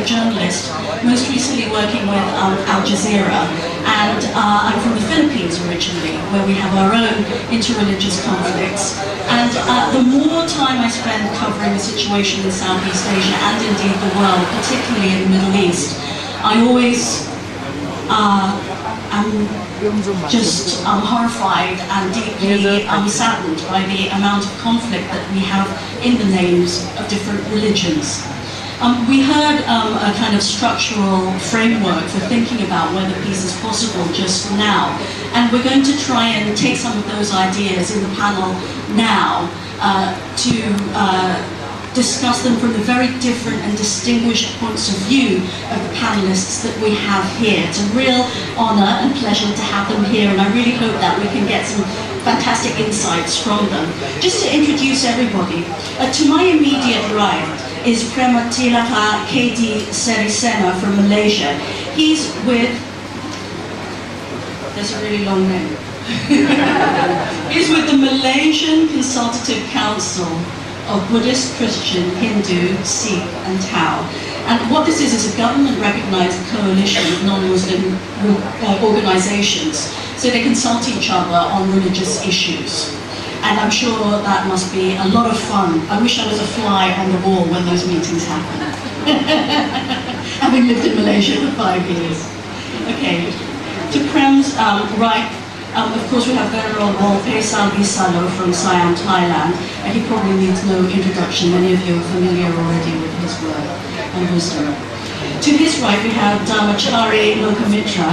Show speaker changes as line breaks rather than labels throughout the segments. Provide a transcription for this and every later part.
a journalist, most recently working with Al Jazeera, and I'm from the Philippines originally, where we have our own interreligious conflicts. And the more time I spend covering the situation in Southeast Asia and indeed the world, particularly in the Middle East, I always am just horrified and deeply saddened by the amount of conflict that we have in the names of different religions. We heard a kind of structural framework for thinking about whether peace is possible just now, and we're going to try and take some of those ideas in the panel now to discuss them from the very different and distinguished points of view of the panelists that we have here. It's a real honor and pleasure to have them here, and I really hope that we can get some fantastic insights from them. Just to introduce everybody, to my immediate right is Prematilaka K.D. Serisena from Malaysia. He's with, there's a really long name. He's with the Malaysian Consultative Council of Buddhist, Christian, Hindu, Sikh and Tao. And what this is a government-recognized coalition of non-Muslim organizations. So they consult each other on religious issues. And I'm sure that must be a lot of fun. I wish I was a fly on the wall when those meetings happen. Having lived in Malaysia for 5 years. Okay, to Prem's right, of course we have Venerable Pesal Isalo from Siam, Thailand, and he probably needs no introduction. Many of you are familiar already with his work and wisdom. To his right we have Dharmachari Lokamitra.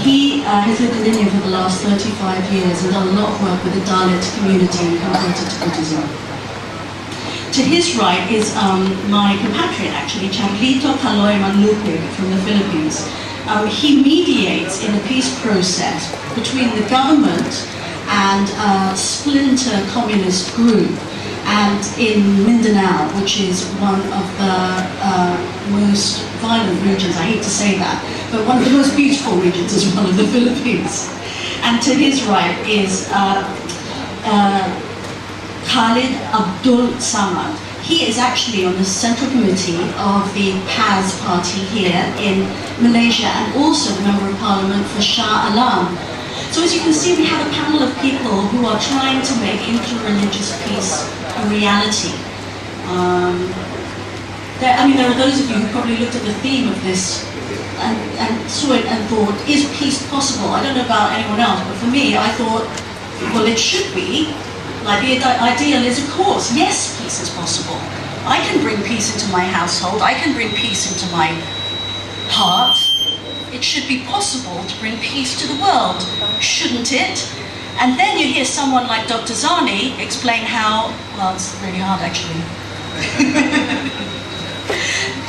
He has lived in India for the last 35 years and done a lot of work with the Dalit community and converted to Buddhism. To his right is my compatriot actually, Charlito Kaloy Manlupig from the Philippines. He mediates in a peace process between the government and a splinter communist group, and in Mindanao, which is one of the most violent regions, I hate to say that, but one of the most beautiful regions as well of the Philippines. And to his right is Khalid Abdul Samad. He is actually on the Central Committee of the PAS party here in Malaysia, and also the Member of Parliament for Shah Alam. So as you can see, we have a panel of people who are trying to make interreligious peace a reality. There are those of you who probably looked at the theme of this and saw it and thought, is peace possible? I don't know about anyone else, but for me, I thought, well, it should be. Like, the ideal is, of course, yes, peace is possible. I can bring peace into my household. I can bring peace into my heart. It should be possible to bring peace to the world, shouldn't it? And then you hear someone like Dr. Zani explain how, well, it's really hard actually.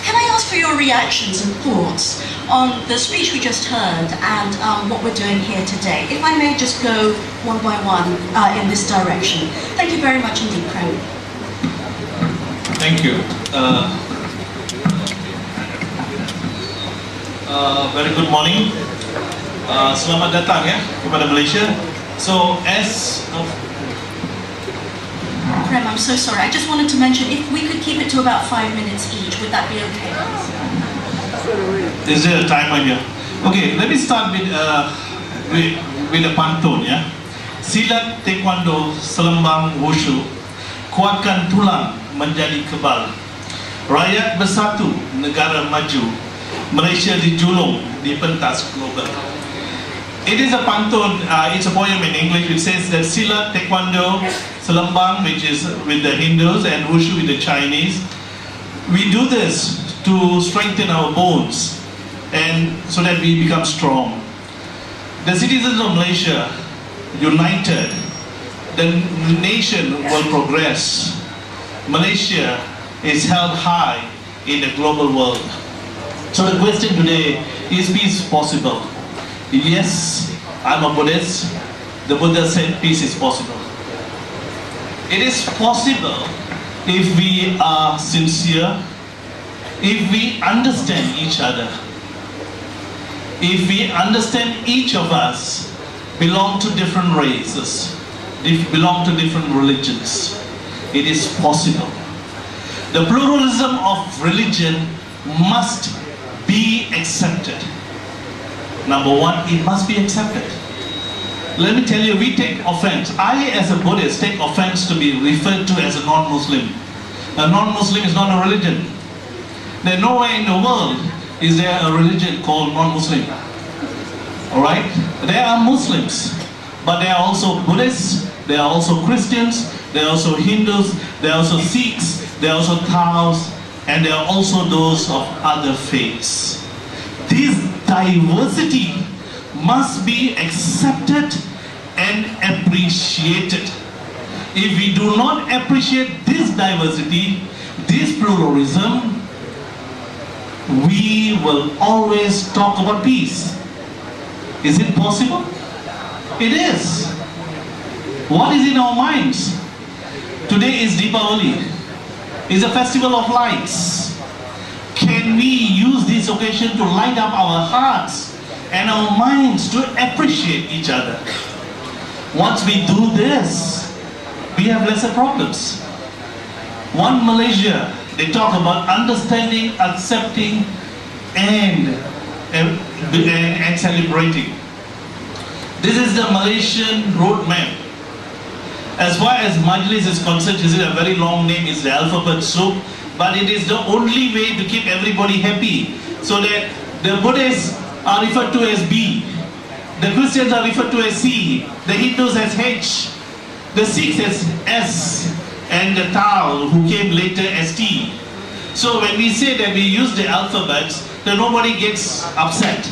Can I ask for your reactions and thoughts on the speech we just heard and what we're doing here today? If I may just go one by one in this direction. Thank you very much indeed, Prem.
Thank you. Very good morning. Selamat datang ya kepada Malaysia. So as
Prem, I'm so sorry. I just wanted to mention, if we could keep it to about 5 minutes each, would that be okay?
Is there a timer here? Okay, let me start with a pantun ya. Silat, taekwondo, selembang, wushu, kuatkan tulang menjadi kebal. Rakyat bersatu, negara maju. Malaysia dijulung di pentas global. It is a pantun, it's a poem in English which says that Silat, Taekwondo, Selembang, which is with the Hindus, and Wushu with the Chinese. We do this to strengthen our bones and so that we become strong. The citizens of Malaysia, united, the nation will progress. Malaysia is held high in the global world. So the question today, is peace possible? Yes, I'm a Buddhist. The Buddha said peace is possible. It is possible if we are sincere, if we understand each other, if we understand each of us belong to different races, belong to different religions. It is possible. The pluralism of religion must be accepted. Number one, it must be accepted. Let me tell you, we take offense. I, as a Buddhist, take offense to be referred to as a non-Muslim. A non-Muslim is not a religion. There's nowhere in the world is there a religion called non-Muslim. Alright? There are Muslims, but there are also Buddhists, there are also Christians, there are also Hindus, there are also Sikhs, there are also Taoists, and there are also those of other faiths. This diversity must be accepted and appreciated. If we do not appreciate this diversity, this pluralism, we will always talk about peace. Is it possible? It is. What is in our minds? Today is Deepavali. It's a festival of lights. Can we use this occasion to light up our hearts and our minds to appreciate each other? Once we do this, we have lesser problems. One Malaysia, they talk about understanding, accepting, and celebrating. This is the Malaysian roadmap. As far as Majlis is concerned, this is a very long name, it's the alphabet soup, but it is the only way to keep everybody happy. So that the Buddhists are referred to as B, the Christians are referred to as C, the Hindus as H, the Sikhs as S, and the Tao, who came later, as T. So when we say that we use the alphabets, then nobody gets upset.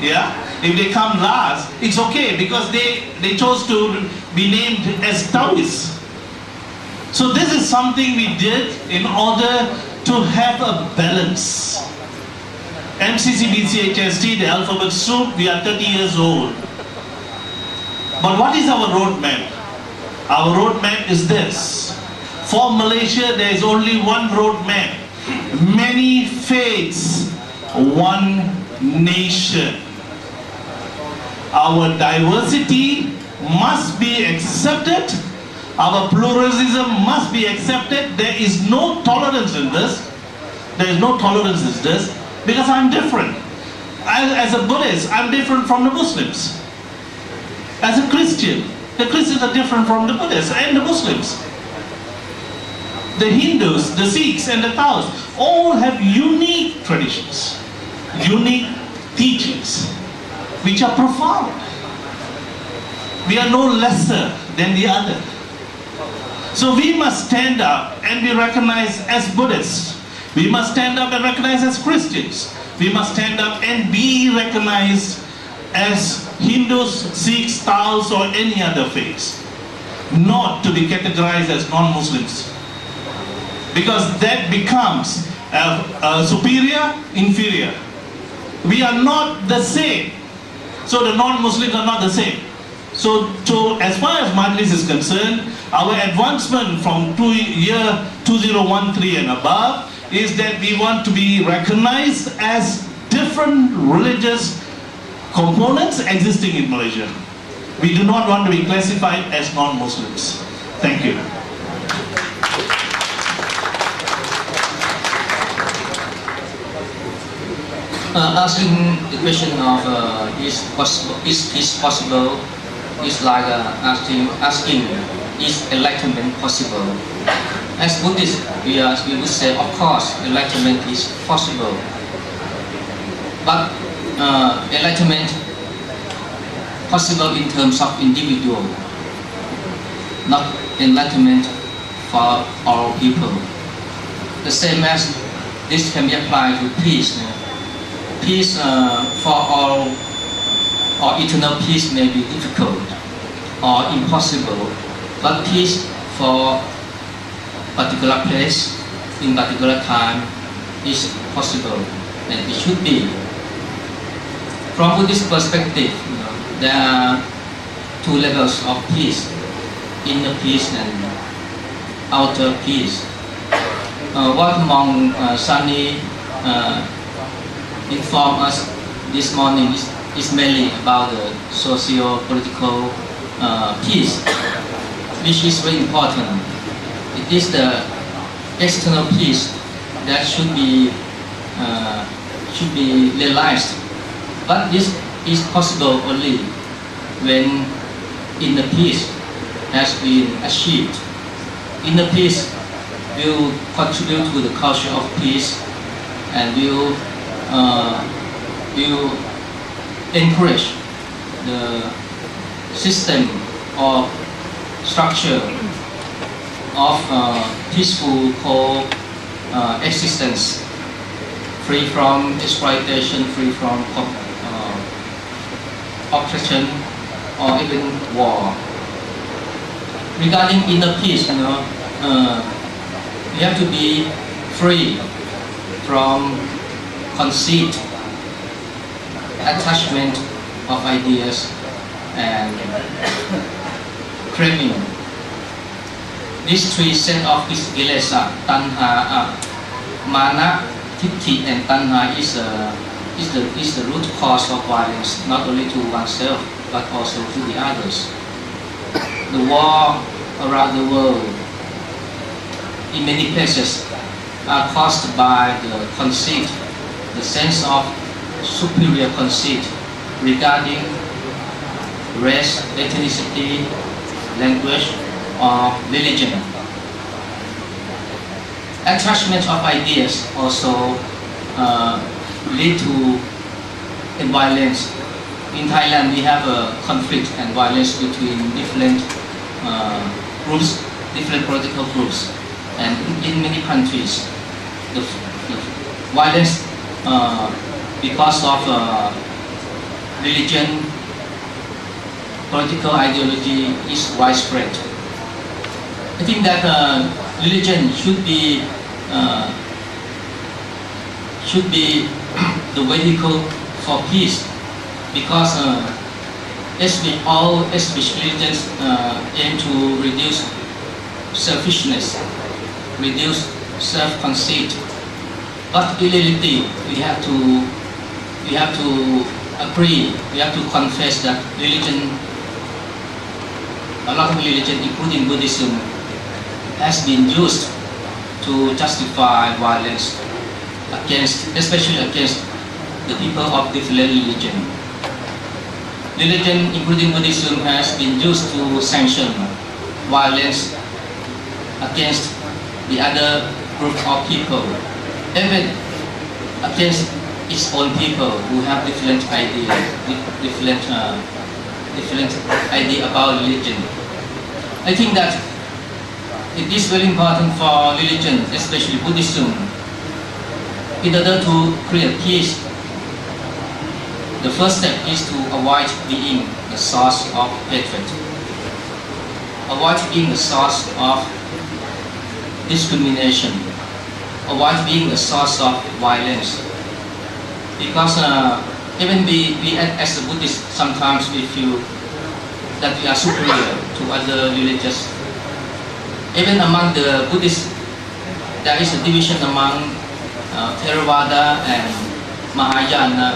Yeah? If they come last, it's okay because they chose to be named as Taoists. So this is something we did in order to have a balance. MCCBCHST, the alphabet soup, we are 30 years old. But what is our roadmap? Our roadmap is this. For Malaysia, there is only one roadmap. Many faiths, one nation. Our diversity must be accepted. Our pluralism must be accepted. There is no tolerance in this. There is no tolerance in this because I'm different. As a Buddhist, I'm different from the Muslims. As a Christian, the Christians are different from the Buddhists and the Muslims. The Hindus, the Sikhs, and the Taoists all have unique traditions, unique teachings, which are profound. We are no lesser than the other. So we must stand up and be recognized as Buddhists. We must stand up and recognize as Christians. We must stand up and be recognized as Hindus, Sikhs, Taoists, or any other faiths. Not to be categorized as non-Muslims. Because that becomes superior, inferior. We are not the same. So the non-Muslims are not the same. So as far as Majlis is concerned, our advancement from year 2013 and above is that we want to be recognized as different religious components existing in Malaysia. We do not want to be classified as non-Muslims. Thank you.
Asking the question of is peace possible is like asking is enlightenment possible? As Buddhists, we would say, of course, enlightenment is possible. But enlightenment possible in terms of individual, not enlightenment for all people. The same as this can be applied to peace. Peace for all, or eternal peace may be difficult or impossible, but peace for particular place in particular time is possible, and it should be. From Buddhist perspective, there are two levels of peace: inner peace and outer peace. What Monk Sunny informed us this morning is mainly about the socio-political peace, which is very important. It is the external peace that should be should be realized. But this is possible only when inner peace has been achieved. Inner peace will contribute to the culture of peace and will encourage the system or structure of peaceful coexistence, free from exploitation, free from oppression or even war. Regarding inner peace, we have to be free from conceit, attachment of ideas, and craving. These three set of kilesa, tanha, mana, titti, and tanha is the root cause of violence, not only to oneself but also to the others. The war around the world in many places are caused by the conceit, the sense of superior conceit regarding race, ethnicity, language, or religion. Attachment of ideas also lead to violence. In Thailand, we have a conflict and violence between different groups, different political groups, and in many countries, the violence because of religion, political ideology is widespread. I think that religion should be the vehicle for peace, because all religions aim to reduce selfishness, reduce self-conceit. But in reality, we have to agree, we have to confess that religion, a lot of religion, including Buddhism, has been used to justify violence especially against the people of different religion. Religion, including Buddhism, has been used to sanction violence against the other group of people, even against its own people who have different ideas, different idea about religion. I think that it is very important for religion, especially Buddhism, in order to create peace. The first step is to avoid being the source of hatred, avoid being the source of discrimination, avoid being the source of violence. Because even we as a Buddhist, sometimes we feel that we are superior to other religions. Even among the Buddhists, there is a division among Theravada and Mahayana.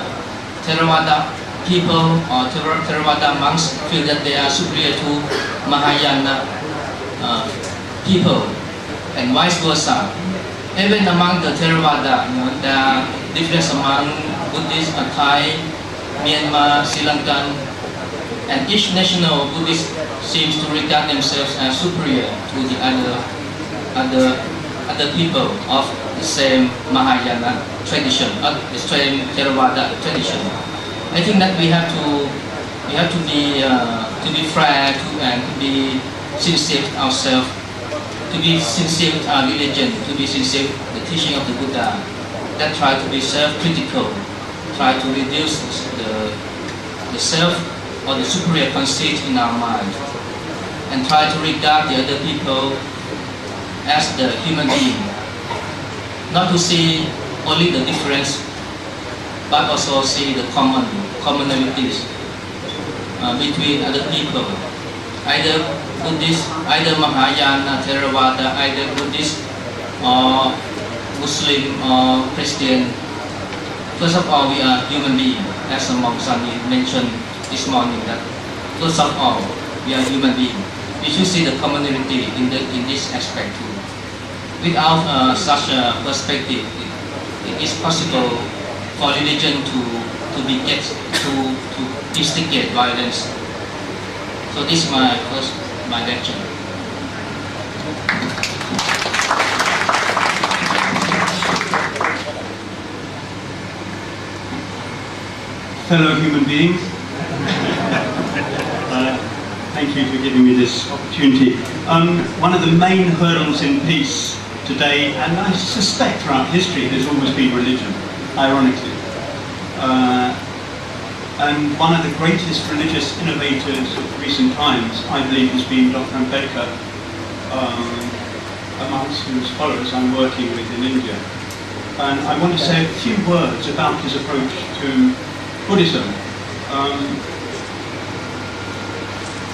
Theravada people or Theravada monks feel that they are superior to Mahayana people, and vice versa. Even among the Theravada, there are differences among Buddhists, Thai, Myanmar, Sri Lankan, and each national Buddhist seems to regard themselves as superior to the other people of the same Mahayana tradition, the same Theravada tradition. I think that we have to be fair and to be sincere ourselves, to be sincere with our religion, to be sincere with the teaching of the Buddha, that try to be self-critical, try to reduce the self or the superior conceit in our mind, and try to regard the other people as the human being, not to see only the difference, but also see the commonalities between other people, either Buddhist, either Mahayana, Theravada, either Buddhist or Muslim or Christian. First of all, we are human beings, as Monk Sani mentioned this morning, that first of all, we are human beings. We should see the commonality in this aspect too. Without such a perspective, it is possible for religion to instigate violence. So this is my lecture.
Fellow human beings, thank you for giving me this opportunity. One of the main hurdles in peace today, and I suspect throughout history, has always been religion, ironically. And one of the greatest religious innovators of recent times, I believe, has been Dr. Ambedkar, amongst whose followers I'm working with in India. And I want to say a few words about his approach to Buddhism.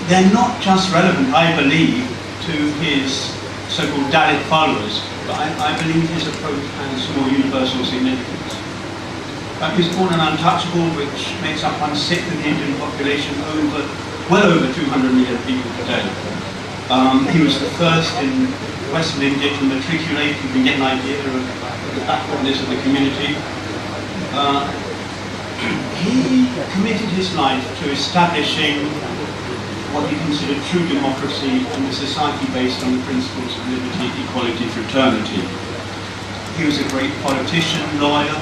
They're not just relevant, I believe, to his so-called Dalit followers, but I believe his approach has more universal significance. He was born an untouchable, which makes up 1/6 of the Indian population, well over 200 million people today. He was the first in Western India to matriculate. You can get an idea of the backwardness of the community. He committed his life to establishing what he considered true democracy and a society based on the principles of liberty, equality, fraternity. He was a great politician, lawyer,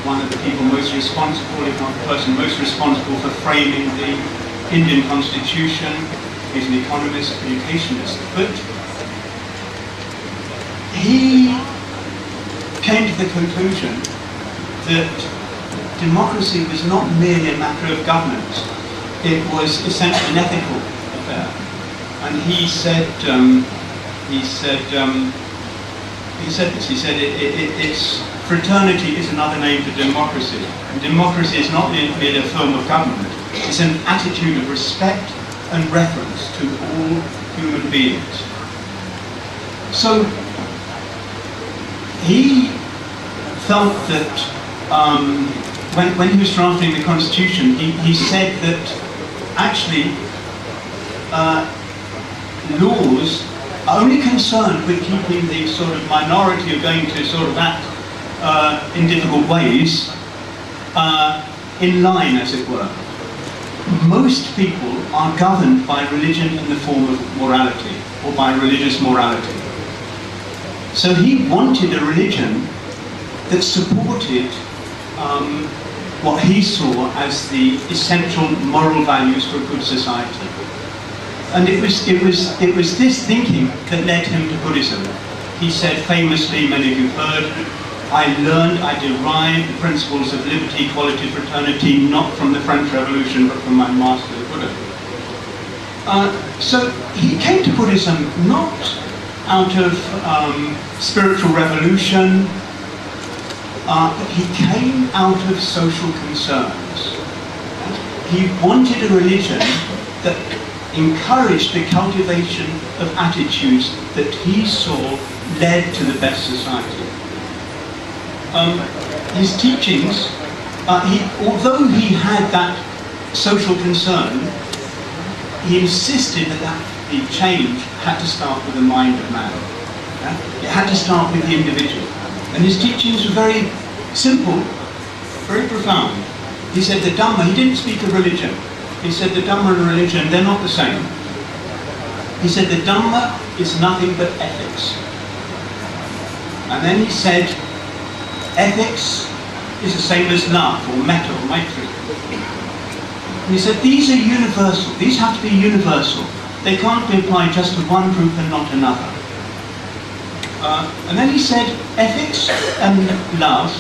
one of the people most responsible, if not the person most responsible for framing the Indian Constitution. He's an economist, educationist, but he came to the conclusion that democracy was not merely a matter of governance. It was essentially an ethical affair. And he said it's fraternity is another name for democracy. And democracy is not merely a form of government. It's an attitude of respect and reference to all human beings. So he felt that when he was drafting the Constitution, he said that actually laws are only concerned with keeping the sort of minority who are going to sort of act in difficult ways in line, as it were. Most people are governed by religion in the form of morality, or by religious morality. So he wanted a religion that supported what he saw as the essential moral values for a good society. And it was this thinking that led him to Buddhism. He said famously, many of you have heard, I derived the principles of liberty, equality, fraternity, not from the French Revolution, but from my master, the Buddha. So he came to Buddhism not out of spiritual revolution, but he came out of social concerns. He wanted a religion that encouraged the cultivation of attitudes that he saw led to the best society. His teachings, although he had that social concern, he insisted that the change had to start with the mind of man. It had to start with the individual. And his teachings were very simple, very profound. He said the Dhamma, he didn't speak of religion. He said the Dhamma and religion, they're not the same. He said the Dhamma is nothing but ethics. And then he said ethics is the same as love, or metta, or maitri. And he said these are universal, these have to be universal. They can't be applied just to one group and not another. And then he said ethics and love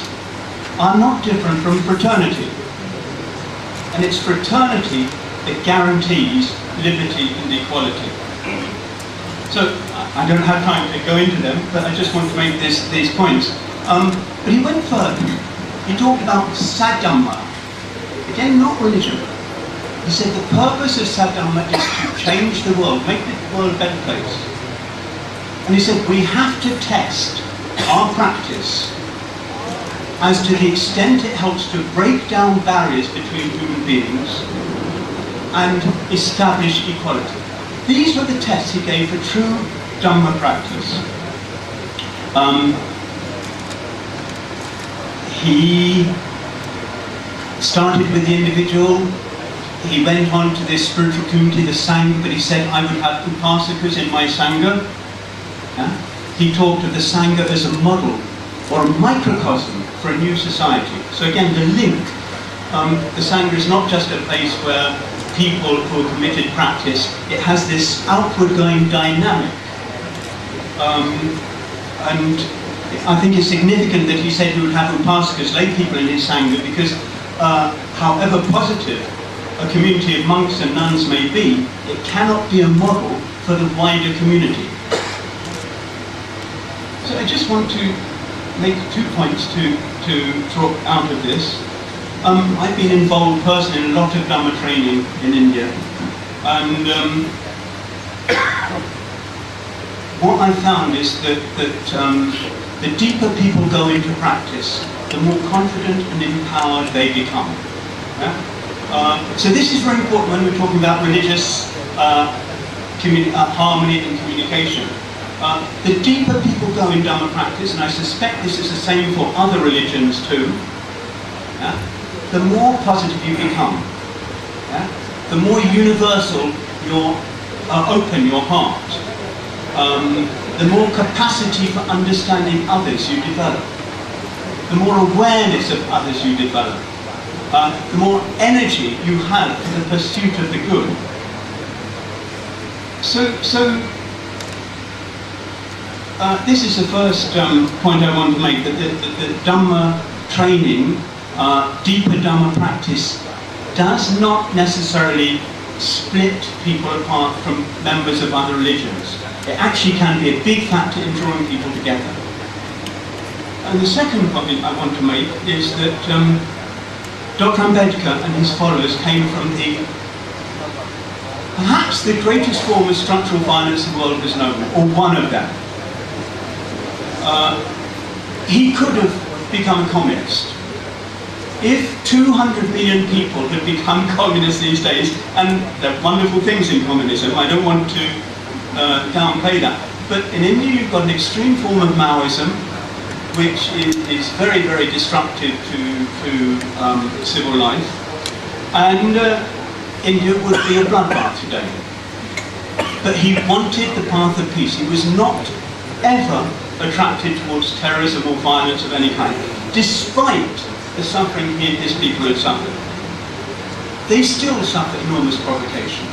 are not different from fraternity. And it's fraternity that guarantees liberty and equality. So, I don't have time to go into them, but I just want to make these points. But he went further. He talked about Saddhamma. Again, not religion. He said the purpose of Saddhamma is to change the world, make the world a better place. And he said we have to test our practice as to the extent it helps to break down barriers between human beings and establish equality. These were the tests he gave for true Dhamma practice. He started with the individual. He went on to this spiritual community, the Sangha, but he said, I would have upasakas in my Sangha. Yeah? He talked of the Sangha as a model or a microcosm for a new society. So again, the link. The Sangha is not just a place where people who are committed practice. It has this outward going dynamic. And I think it's significant that he said he would have upasakas, lay people in his Sangha, because however positive a community of monks and nuns may be, it cannot be a model for the wider community. So I just want to make 2 points to talk out of this. I've been involved personally in a lot of Dhamma training in India, and what I found is that the deeper people go into practice, the more confident and empowered they become. Yeah? So this is very important when we're talking about religious harmony and communication. The deeper people go in Dhamma practice, and I suspect this is the same for other religions too, yeah? The more positive you become, yeah? The more universal your open your heart, the more capacity for understanding others you develop, the more awareness of others you develop, the more energy you have for the pursuit of the good. This is the first point I want to make, that the Dhamma training, deeper Dhamma practice, does not necessarily split people apart from members of other religions. It actually can be a big factor in drawing people together. And the second point I want to make is that Dr. Ambedkar and his followers came from perhaps the greatest form of structural violence the world has known, or one of them. He could have become a communist. If 200 million people had become communists these days, and there are wonderful things in communism, I don't want to downplay that, but in India you've got an extreme form of Maoism, which is very, very destructive to civil life, and India would be a bloodbath today. But he wanted the path of peace. He was not ever attracted towards terrorism or violence of any kind, despite the suffering he and his people had suffered. They still suffer enormous provocation.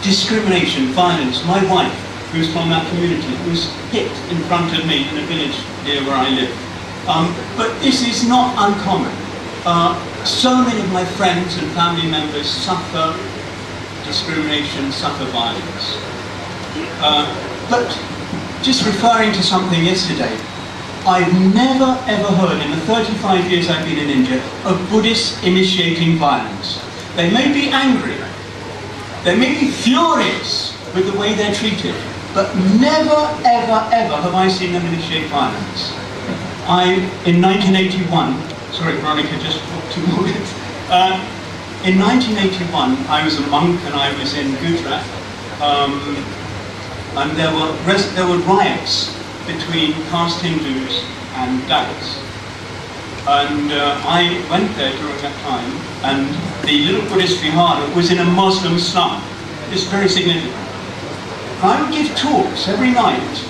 Discrimination, violence. My wife, who's from that community, was hit in front of me in a village near where I live. But this is not uncommon. So many of my friends and family members suffer discrimination, suffer violence. But just referring to something yesterday, I've never ever heard in the 35 years I've been in India of Buddhists initiating violence. They may be angry, they may be furious with the way they're treated, but never ever ever have I seen them initiate violence. In 1981, sorry Veronica, just 2 more minutes. In 1981 I was a monk and I was in Gujarat, and there were riots between caste Hindus and Dalits. And I went there during that time, and the little Buddhist vihara was in a Muslim slum. It's very significant. And I would give talks every night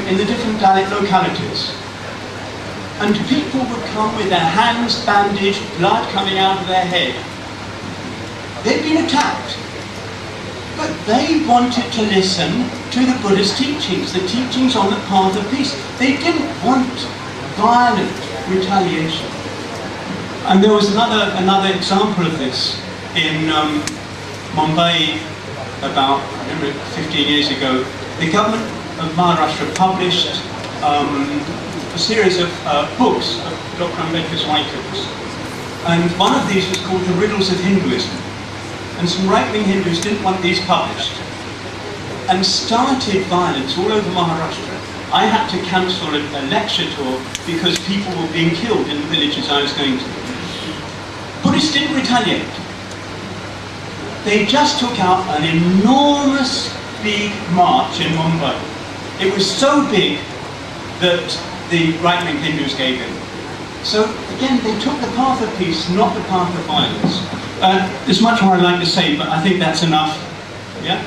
in the different Dalit localities. And people would come with their hands bandaged, blood coming out of their head. They'd been attacked. But they wanted to listen to the Buddha's teachings, the teachings on the path of peace. They didn't want violent retaliation. And there was another example of this in Mumbai about, I remember, 15 years ago. The government of Maharashtra published a series of books of Dr. Ambedkar's writings. And one of these was called The Riddles of Hinduism. And some right-wing Hindus didn't want these published and started violence all over Maharashtra. I had to cancel a lecture tour because people were being killed in the villages I was going to. Buddhists didn't retaliate. They just took out an enormous big march in Mumbai. It was so big that the right-wing Hindus gave him. So again, they took the path of peace, not the path of violence. There's much more I'd like to say, but I think that's enough. Yeah?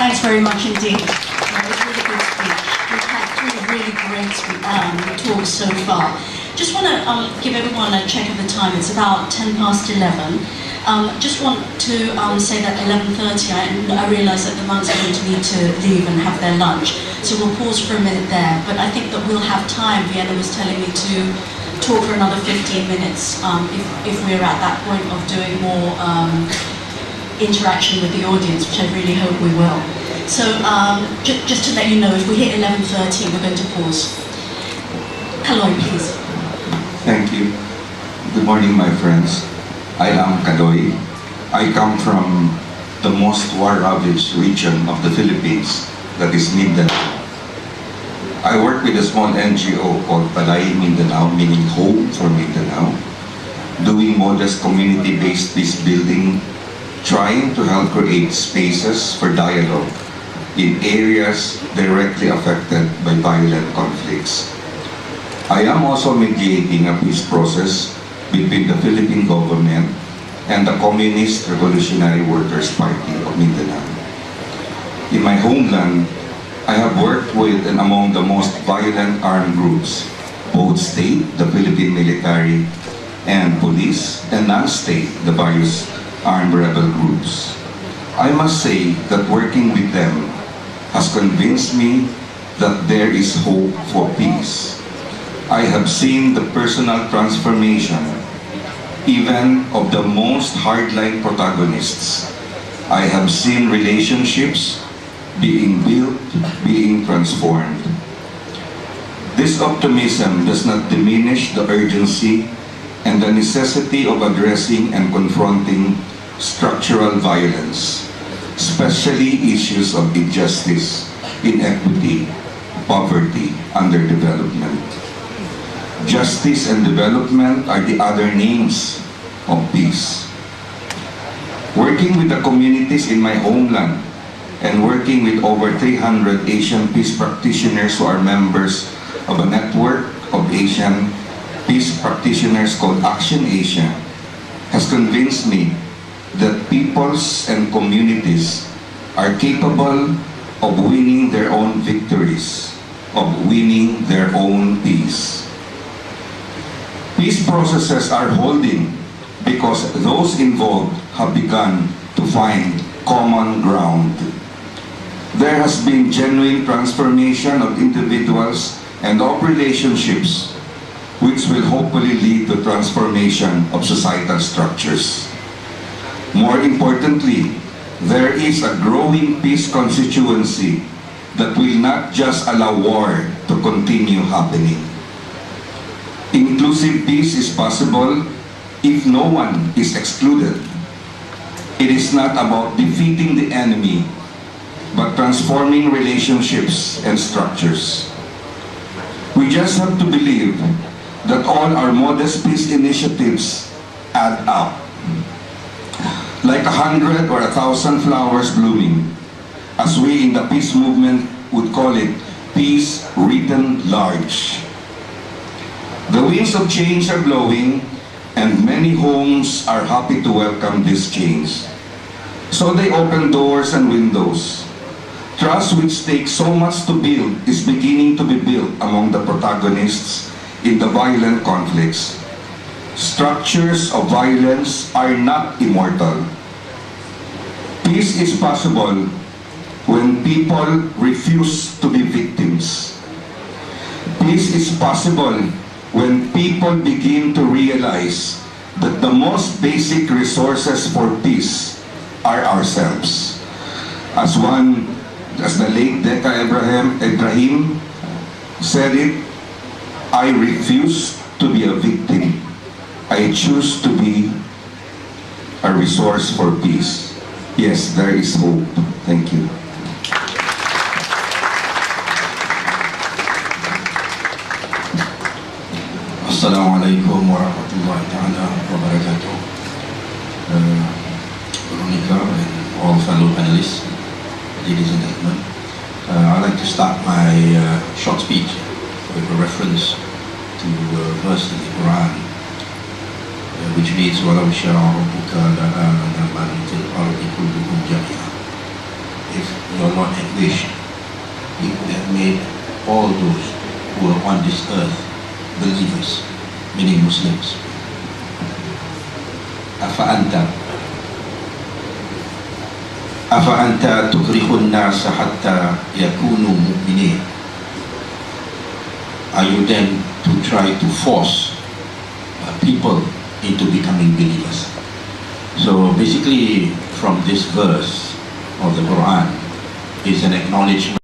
Thanks very much indeed. That was a really good speech. We've had three really great talks so far. Just want to give everyone a check of the time. It's about 11:10. Just want to say that 11:30, I realise that the monks are going to need to leave and have their lunch. So we'll pause for a minute there. But I think that we'll have time. Vienna was telling me to talk for another 15 minutes if we're at that point of doing more interaction with the audience, which I really hope we will. So just to let you know, if we hit 11:30, we're going to pause. Kaloy, please.
Thank you. Good morning, my friends. I am Kaloy. I come from the most war-ravaged region of the Philippines, that is Mindanao. I work with a small NGO called Palay Mindanao, meaning Home for Mindanao, doing modest community-based peace building, trying to help create spaces for dialogue in areas directly affected by violent conflicts. I am also mediating a peace process between the Philippine government and the Communist Revolutionary Workers' Party of Mindanao. In my homeland, I have worked with and among the most violent armed groups, both state, the Philippine military, and police, and non-state, the various armed rebel groups. I must say that working with them has convinced me that there is hope for peace. I have seen the personal transformation even of the most hardline protagonists. I have seen relationships being built, being transformed. This optimism does not diminish the urgency and the necessity of addressing and confronting structural violence, especially issues of injustice, inequity, poverty, underdevelopment. Justice and development are the other names of peace. Working with the communities in my homeland and working with over 300 Asian peace practitioners who are members of a network of Asian peace practitioners called Action Asia has convinced me that peoples and communities are capable of winning their own victories, of winning their own peace. Peace processes are holding because those involved have begun to find common ground. There has been genuine transformation of individuals and of relationships, which will hopefully lead to transformation of societal structures. More importantly, there is a growing peace constituency that will not just allow war to continue happening. Inclusive peace is possible if no one is excluded. It is not about defeating the enemy, but transforming relationships and structures. We just have to believe that all our modest peace initiatives add up. Like 100 or 1,000 flowers blooming, as we in the peace movement would call it, peace written large. The winds of change are blowing, and many homes are happy to welcome this change. So they open doors and windows. Trust, which takes so much to build, is beginning to be built among the protagonists in the violent conflicts. Structures of violence are not immortal. Peace is possible when people refuse to be victims. Peace is possible when people begin to realize that the most basic resources for peace are ourselves. As the late Deka Ibrahim said it, I refuse to be a victim. I choose to be a resource for peace. Yes, there is hope. Thank you.
Assalamualaikum warahmatullahi ta'ala wabarakatuh. Veronica and all fellow panelists, ladies and gentlemen. I'd like to start my short speech with a reference to a verse in the Quran, which reads, وَلَوْ شَاءَ رَبُّكَ لَآمَنَ مَنْ فِي الْأَرْضِ كُلُّهُمْ جَمِيعًا. If your Lord had wished, He would have made all those who are on this earth believers, meaning Muslims. أفأنت تكره الناس حتى يكونوا مؤمنين. Are you then to try to force people into becoming believers? So basically, from this verse of the Quran is an acknowledgement